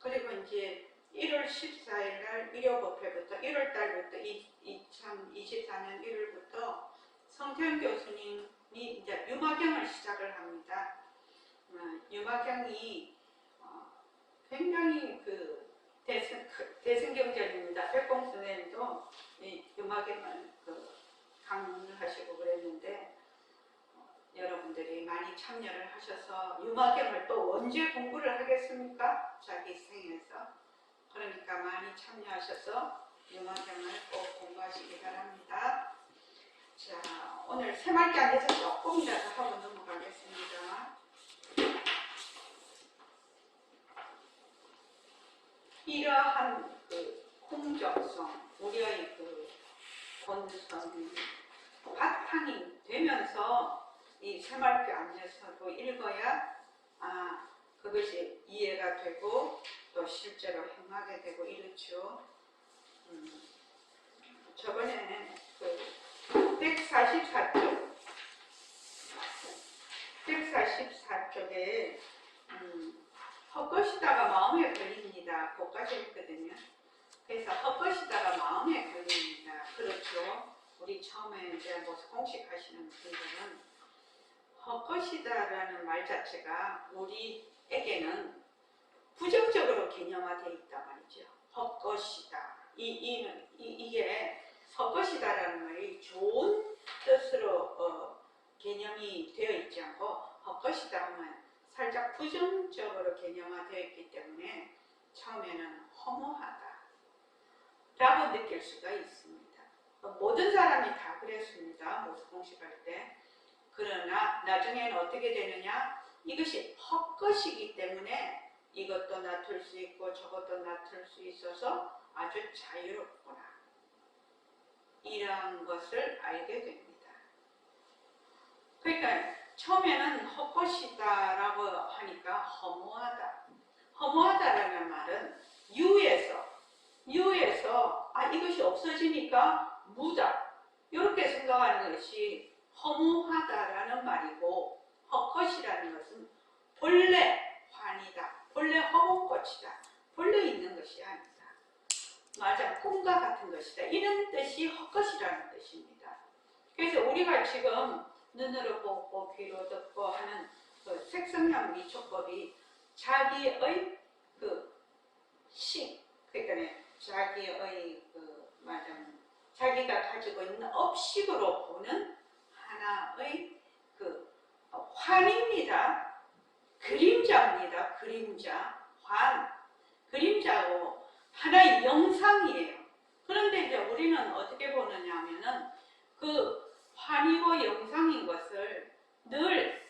그리고 이제 1월 14일 날 일요법회부터 1월 달부터 2024년 1월부터 성태현 교수님이 이제 유마경을 시작을 합니다. 유마경이 굉장히 대승경전입니다. 백공선생님도 이 유마경을 강론을 하시고 그랬는데 여러분들이 많이 참여를 하셔서 유마경을 또 언제 공부를 하겠습니까? 자기 생에서. 그러니까 많이 참여하셔서 유마경을 꼭 공부하시기 바랍니다. 자, 오늘 새말기 안 돼서 조금이라도 하고 넘어가겠습니다. 이러한 공적성, 우리의 본성이 바탕이 되면서 이 새말기 안에서도 읽어야 그것이 이해가 되고 또 실제로 행하게 되고 이렇죠. 저번에 144쪽에 헛것이다가 마음에 걸립니다. 거기까지 했거든요. 그래서 헛것이다가 마음에 걸립니다. 그렇죠. 우리 처음에 이제 공식하시는 분들은 헛것이다라는 말 자체가 우리에게는 부정적으로 개념화되어 있단 말이죠. 헛것이다. 이게 헛것이다라는 말이 좋은 뜻으로 개념이 되어 있지 않고 헛것이다 하면 살짝 부정적으로 개념화되어 있기 때문에 처음에는 허무하다 라고 느낄 수가 있습니다. 모든 사람이 다 그랬습니다. 모습 공식할 때. 그러나 나중에는 어떻게 되느냐, 이것이 헛것이기 때문에 이것도 놔둘 수 있고 저것도 놔둘 수 있어서 아주 자유롭구나, 이런 것을 알게 됩니다. 그러니까 처음에는 헛것이다라고 하니까 허무하다. 허무하다라는 말은 유에서 이것이 없어지니까 무다, 이렇게 생각하는 것이 허무하다라는 말이고, 헛것이라는 것은 본래 환이다, 본래 허무꽃이다, 본래 있는 것이 아니다, 맞아, 꿈과 같은 것이다, 이런 뜻이 헛것이라는 뜻입니다. 그래서 우리가 지금 눈으로 보고 귀로 듣고 하는 색성향 미촉법이 자기의 그러니까 자기의 자기가 가지고 있는 업식으로 보는 하나의 환입니다. 그림자입니다. 그림자, 그림자고 하나의 영상이에요. 그런데 이제 우리는 어떻게 보느냐 하면은 그 환이고 영상인 것을 늘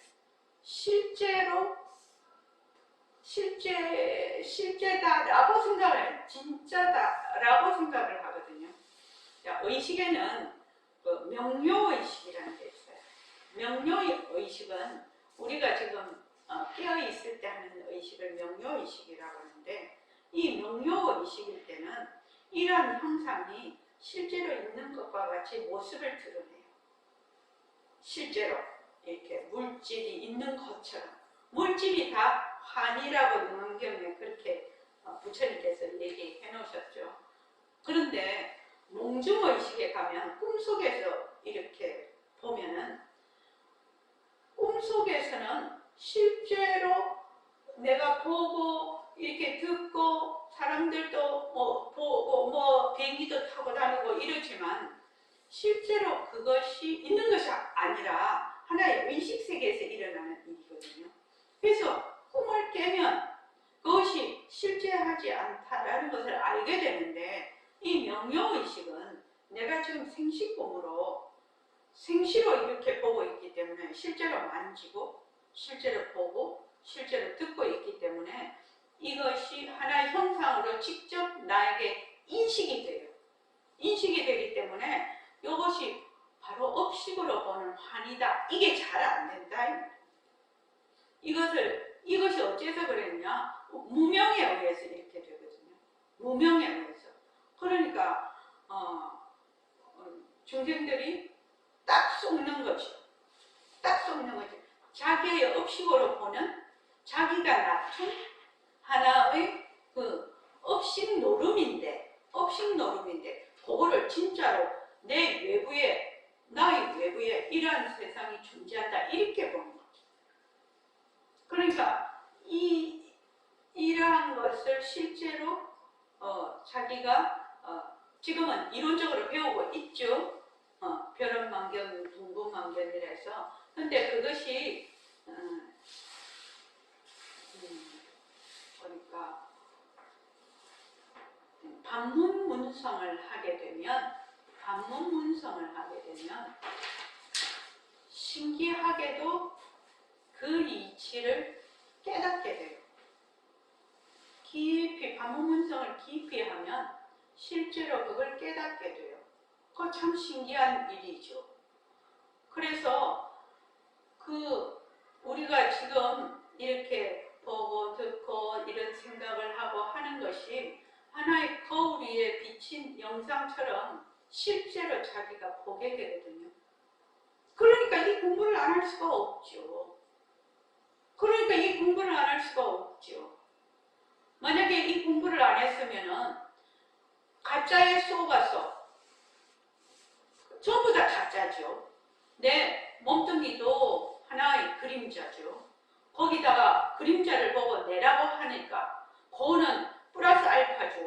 실제다라고 생각을, 진짜다라고 생각을 하거든요. 자, 의식에는 명료의식이라는 게 있어요. 명료의식은 우리가 지금 깨어 있을 때 하는 의식을 명료의식이라고 하는데, 이 명료의식일 때는 이러한 형상이 실제로 있는 것과 같이 모습을 드러내요. 실제로 이렇게 물질이 있는 것처럼. 물질이 다 환이라고 능엄경에 그렇게 부처님께서 얘기해 놓으셨죠. 그런데 몽중의식에 가면 꿈속에서 이렇게 보면은, 꿈속에서는 실제로 내가 보고 이렇게 듣고 사람들도 보고 비행기도 타고 다니고 이러지만 실제로 그것이 있는 것이 아니라 하나의 의식 세계에서 일어나는 일이거든요. 그래서 꿈을 깨면 그것이 실제하지 않다라는 것을 알게 되는데, 이 명료의식은 내가 지금 생시꿈으로 생시로 이렇게 보고 있기 때문에 실제로 만지고 실제로 보고 실제로 듣고 있기 때문에 이것이 하나의 형상으로 직접 나에게 인식이 돼요. 인식이 되기 때문에 이것이 바로 업식으로 보는 환이다. 이게 잘 안 된다. 이것이 어째서 그랬냐? 무명에 의해서 이렇게 되거든요. 무명에 의해서. 그러니까 중생들이 딱 속는 거죠. 딱 속는 거죠. 자기의 업식으로 보는, 자기가 낳은 하나의 그 업식 노름인데 그거를 진짜로 내 외부에, 나의 외부에 이러한 세상이 존재한다, 이렇게 보는 거죠. 그러니까 이러한 것을 실제로 자기가 지금은 이론적으로 배우고 있죠. 벼런망견, 둥근망견이라서. 근데 그것이 그러니까 반문문성을 하게 되면 신기하게도 그 이치를 깨닫게 돼요. 깊이 반문문성을 깊이 하면 실제로 그걸 깨닫게 돼요. 그거 참 신기한 일이죠. 그래서 우리가 지금 이렇게 보고 듣고 이런 생각을 하고 하는 것이 하나의 거울 위에 비친 영상처럼 실제로 자기가 보게 되거든요. 그러니까 이 공부를 안 할 수가 없죠. 만약에 이 공부를 안 했으면은 가짜에 속아서, 전부 다 가짜죠. 내 몸뚱이도 하나의 그림자죠. 거기다가 그림자를 보고 내라고 하니까 그거는 플러스 알파죠.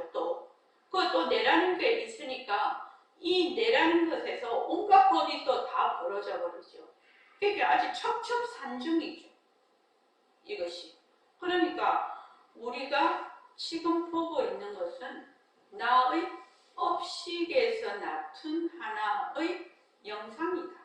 그것도 내라는 게 있으니까 이 내라는 것에서 온갖 법이 또 다 벌어져 버리죠. 그게 아주 첩첩산중이죠. 이것이. 그러니까 우리가 지금 보고 있는 것은 나의 업식에서 나툰 하나의 영상이다.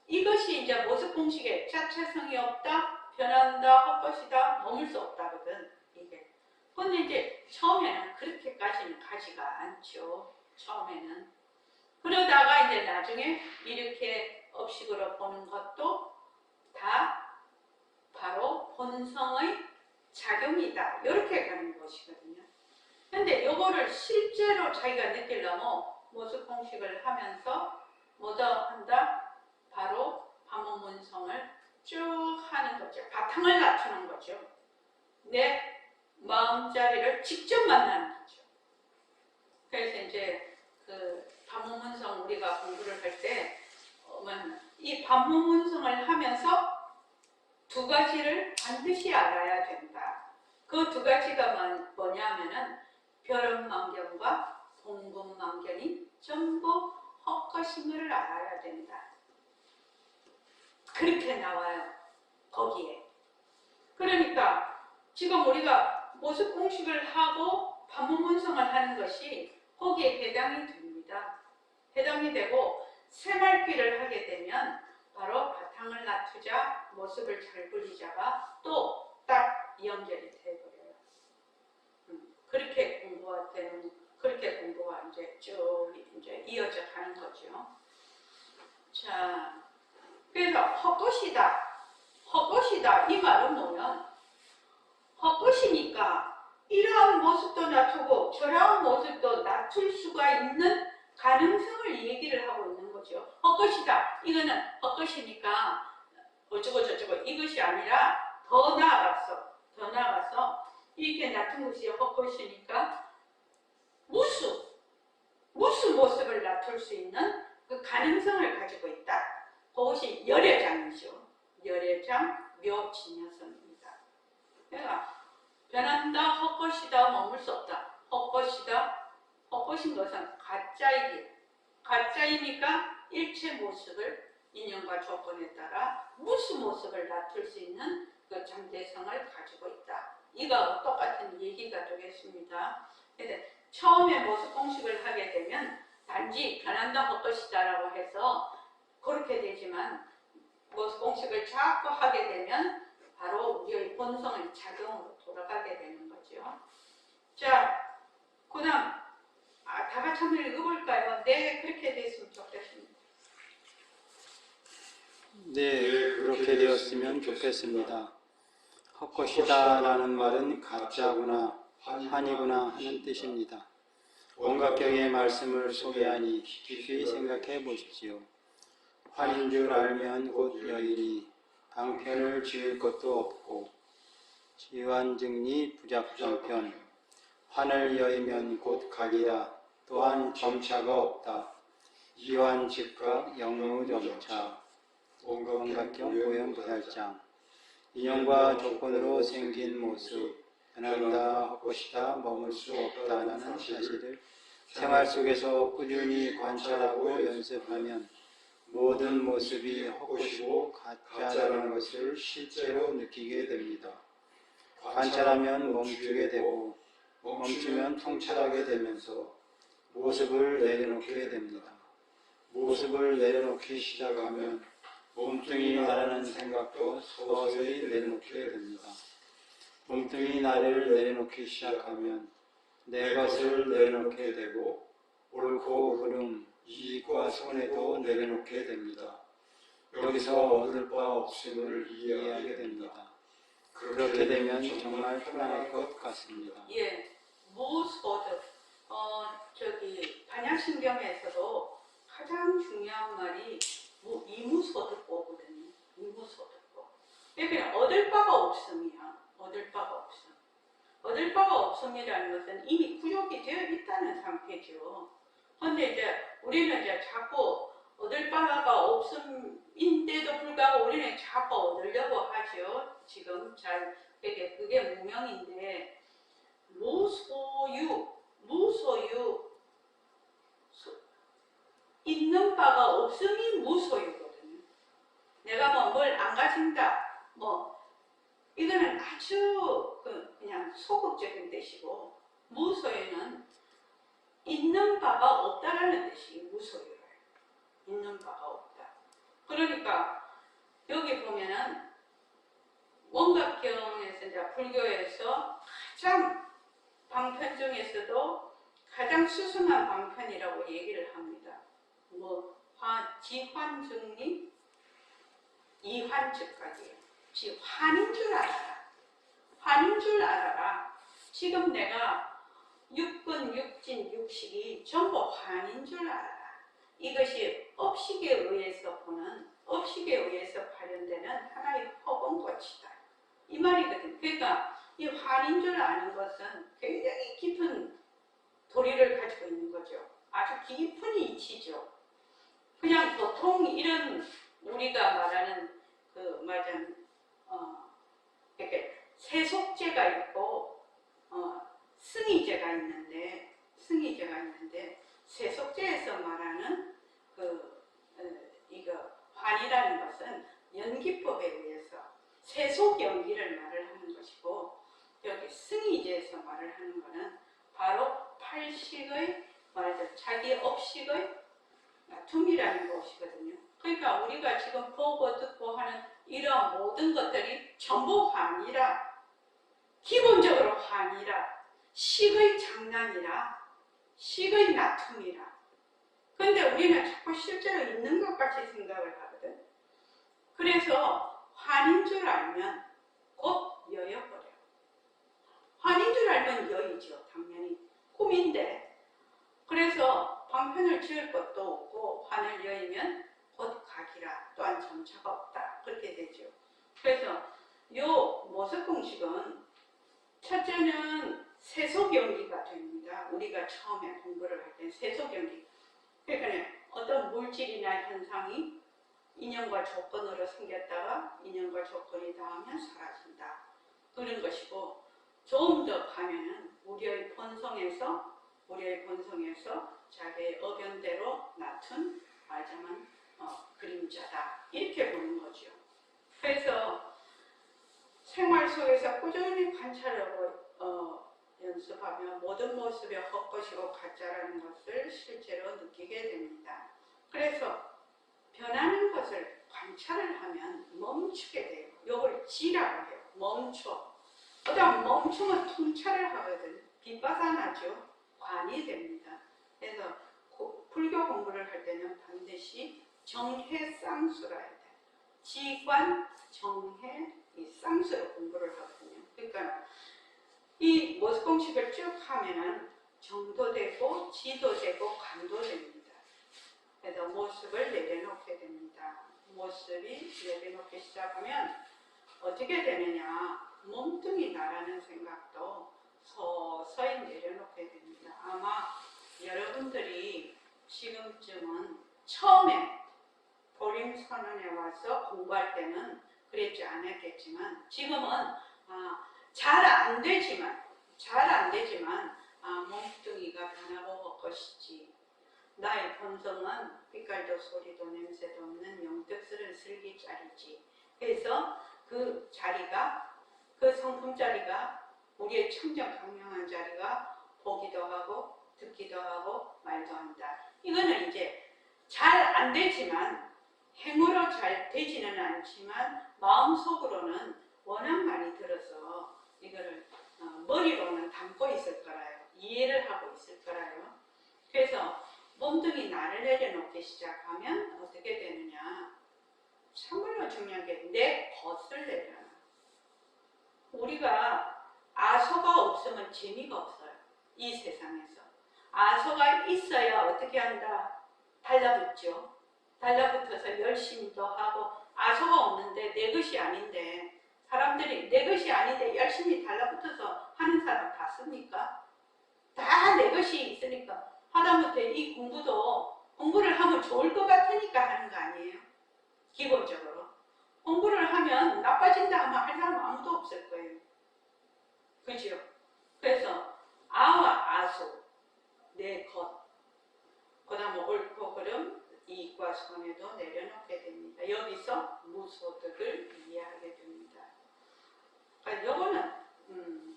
이것이 이제 모습 공식에 자체성이 없다, 변한다, 헛것이다, 머물 수 없다거든, 이게. 근데 이제 처음에는 그렇게까지는 가지가 않죠. 처음에는. 그러다가 이제 나중에 이렇게 업식으로 보는 것도 다 바로 본성의 작용이다. 이렇게 가는 것이거든요. 근데 요거를 실제로 자기가 느끼려면 모습 공식을 하면서 뭐더 한다? 바로 반문문성을 쭉 하는 거죠. 바탕을 낮추는 거죠. 내 마음자리를 직접 만나는 거죠. 그래서 이제 그 반문문성 우리가 공부를 할 때 이 반문문성을 하면서 두 가지를 반드시 알아야 된다. 그 두 가지가 뭐냐면은 벼런망견과 동근망견이 전부 헛것임을 알아야 된다. 그렇게 나와요. 거기에. 그러니까 지금 우리가 모습 공식을 하고 반문문성을 하는 것이 거기에 해당이 됩니다. 해당이 되고 새말귀를 하게 되면 바로 바탕을 낮추자, 모습을 잘 불리자가 또 딱 연결이 되어버려요. 그렇게 공부가 이제 쭉 이제 이어져 가는 거죠. 자, 그래서 헛것이다. 헛것이다. 이 말은 뭐냐? 헛것이니까 이러한 모습도 낮추고 저러한 모습도 낮출 수가 있는 가능성을 얘기를 하고 있는 거죠. 헛것이다. 이거는 헛것이니까 어쩌고 저쩌고 이것이 아니라 더 나아가서 이렇게 낮춘 것이 헛것이니까 무수 모습을 낮출 수 있는 그 가능성을 가지고 있다. 그것이 열애장이죠. 열애장 묘진여성입니다. 그러니까 변한다, 헛것이다, 머물 수 없다. 헛것인 것은 가짜이니까 일체 모습을 인연과 조건에 따라 무수 모습을 낮출 수 있는 그 잠재성을 가지고 있다. 이거 똑같은 얘기가 되겠습니다. 근데 처음에 모습 공식을 하게 되면 단지 변한다, 헛것이다라고 해서 그렇게 되지만 모습 공식을 자꾸 하게 되면 바로 우리의 본성의 작용으로 돌아가게 되는 거죠. 자, 그 다음 다 같이 한번 읽어볼까요? 네, 그렇게 됐으면 좋겠습니다. 네, 그렇게 되었으면 좋겠습니다. 헛것이다라는 말은 가짜구나, 환이구나 하는 뜻입니다. 온갖 경의 말씀을 소개하니 깊이 생각해 보십시오. 환인 줄 알면 곧 여인이 방편을 지을 것도 없고 지환증리 부작방편 환을 여이면 곧 각이라 또한 점차가 없다. 이환 즉각 영무점차 온각경 보현부살장 인연과 조건으로 생긴 모습 변한다 헛것이다 머물 수 없다라는 사실을 생활 속에서 꾸준히 관찰하고 연습하면 모든 모습이 헛것이고 가짜라는 것을 실제로 느끼게 됩니다. 관찰하면 멈추게 되고 멈추면 통찰하게 되면서 모습을 내려놓게 됩니다. 모습을 내려놓기 시작하면 몸뚱이 나라는 생각도 서서히 내려놓게 됩니다. 몸뚱이 나를 내려놓기 시작하면 내 것을 내려놓게 되고 옳고 그름, 이익과 손해도 내려놓게 됩니다. 여기서 얻을 바 없음을 이해하게 됩니다. 그렇게 되면 정말 편안할 것 같습니다. 예, 무소득. 반야신경에서도 가장 중요한 말이 이무소득보거든요. 이무소득보. 그러니까 얻을 바가 없음이야. 얻을 바가 없음. 얻을 바가 없음이라는 것은 이미 구족이 되어 있다는 상태죠. 그런데 이제 우리는 이제 자꾸 얻을 바가 없음인데도 불구하고 우리는 자꾸 얻으려고 하죠. 지금 잘 그게 무명인데 무소유 있는 바가 없음이 무소유거든요. 내가 뭘 안 가진다 이거는 아주 그냥 소극적인 뜻이고 무소유는 있는 바가 없다라는 뜻이 무소유예요. 있는 바가 없다. 그러니까 여기 보면은 원각경에서 이제 불교에서 가장 방편 중에서도 가장 수승한 방편이라고 얘기를 합니다. 지환증리, 이환즉각이에요. 환인 줄 알아라. 환인 줄 알아라. 지금 내가 육근, 육진, 육식이 전부 환인 줄 알아라. 이것이 업식에 의해서 발현되는 하나의 허공꽃이다. 이 말이거든. 그러니까 이 환인 줄 아는 것은 굉장히 깊은 도리를 가지고 있는 거죠. 아주 깊은 이치죠. 그냥 보통 이런 우리가 말하는 이렇게 세속제가 있고 승의제가 있는데 세속제에서 말하는 이거 환이라는 것은 연기법에 의해서 세속 연기를 말을 하는 것이고 여기 승의제에서 말을 하는 것은 바로 팔식의 말하자면 자기 업식의 툼이라는 것이거든요. 그러니까 우리가 지금 보고 듣고 하는 이런 모든 것들이 전부 환이라, 기본적으로 환이라, 식의 장난이라, 식의 나툼이라. 그런데 우리는 자꾸 실제로 있는 것 같이 생각을 하거든. 그래서 환인 줄 알면 곧 여여버려. 환인 줄 알면 여이죠. 당연히 꿈인데. 그래서 방편을 지을 것도 없고 환을 여이면 곧 각이라 또한 점차가 없다. 그렇게 되죠. 그래서 요 모습 공식은 첫째는 세소경기가 됩니다. 우리가 처음에 공부를 할 때 세소경기. 그러니까 어떤 물질이나 현상이 인연과 조건으로 생겼다가 인연과 조건이 닿으면 사라진다. 그런 것이고, 좀 더 가면은 우리의 본성에서 자기의 의견대로 나툰 말하자면 그림자다. 이렇게 보는 거죠. 그래서 생활 속에서 꾸준히 관찰하고 연습하면 모든 모습이 헛것이고 가짜라는 것을 실제로 느끼게 됩니다. 그래서 변하는 것을 관찰을 하면 멈추게 돼요. 이걸 지라고 해요. 멈춰. 그다음 멈추면 통찰을 하거든. 비빠사나죠. 관이 됩니다. 그래서 불교 공부를 할 때는 반드시 정해쌍수라 해야 돼. 지관, 정해, 이 쌍수로 공부를 하거든요. 그러니까 이 모습 공식을 쭉 하면은 정도 되고 지도 되고 관도 됩니다. 그래서 모습을 내려놓게 됩니다. 모습이 내려놓기 시작하면 어떻게 되느냐, 몸뚱이 나라는 생각도 서서히 내려놓게 됩니다. 아마 여러분들이 지금쯤은 처음에 보림선언에 와서 공부할 때는 그랬지 않았겠지만 지금은 잘 안 되지만 몸뚱이가 변하고 헛것이지. 나의 본성은 빛깔도 소리도 냄새도 없는 영득스런 슬기자리지. 그래서 그 자리가, 그 성품 자리가, 우리의 청정 강명한 자리가 보기도 하고 듣기도 하고 말도 한다. 이거는 이제 잘 안 되지만, 행으로 잘 되지는 않지만 마음속으로는 워낙 많이 들어서 이거를 머리로는 담고 있을 거라요. 이해를 하고 있을 거라요. 그래서 몸뚱이 나를 내려놓기 시작하면 어떻게 되느냐, 참으로 중요한 게 내 것을 내려놔. 우리가 아소가 없으면 재미가 없어요. 이 세상에서 아소가 있어야 어떻게 한다? 달라붙죠. 달라붙어서 열심히 더 하고. 아소가 없는데 내 것이 아닌데, 사람들이 내 것이 아닌데 열심히 달라붙어서 하는 사람 봤습니까? 다 내 것이 있으니까. 하다못해 이 공부를 하면 좋을 것 같으니까 하는 거 아니에요? 기본적으로 공부를 하면 나빠진다 하면 할 사람 아무도 없을 거예요. 그죠? 그래서 아와 아소, 내 것, 그 다음에 옳고 그름, 이익과 손해도 내려놓게 됩니다. 여기서 무소득을 이해하게 됩니다. 그러니까 요거는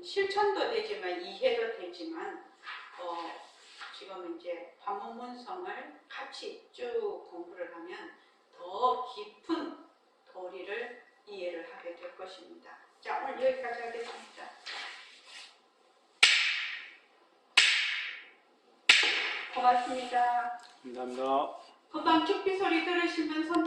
실천도 되지만 이해도 되지만 지금 이제 반문문성을 같이 쭉 공부를 하면 더 깊은 도리를 이해를 하게 될 것입니다. 자, 오늘 여기까지 하겠습니다. 고맙습니다. 감사합니다. 금방 쭉비 소리 들으시면 손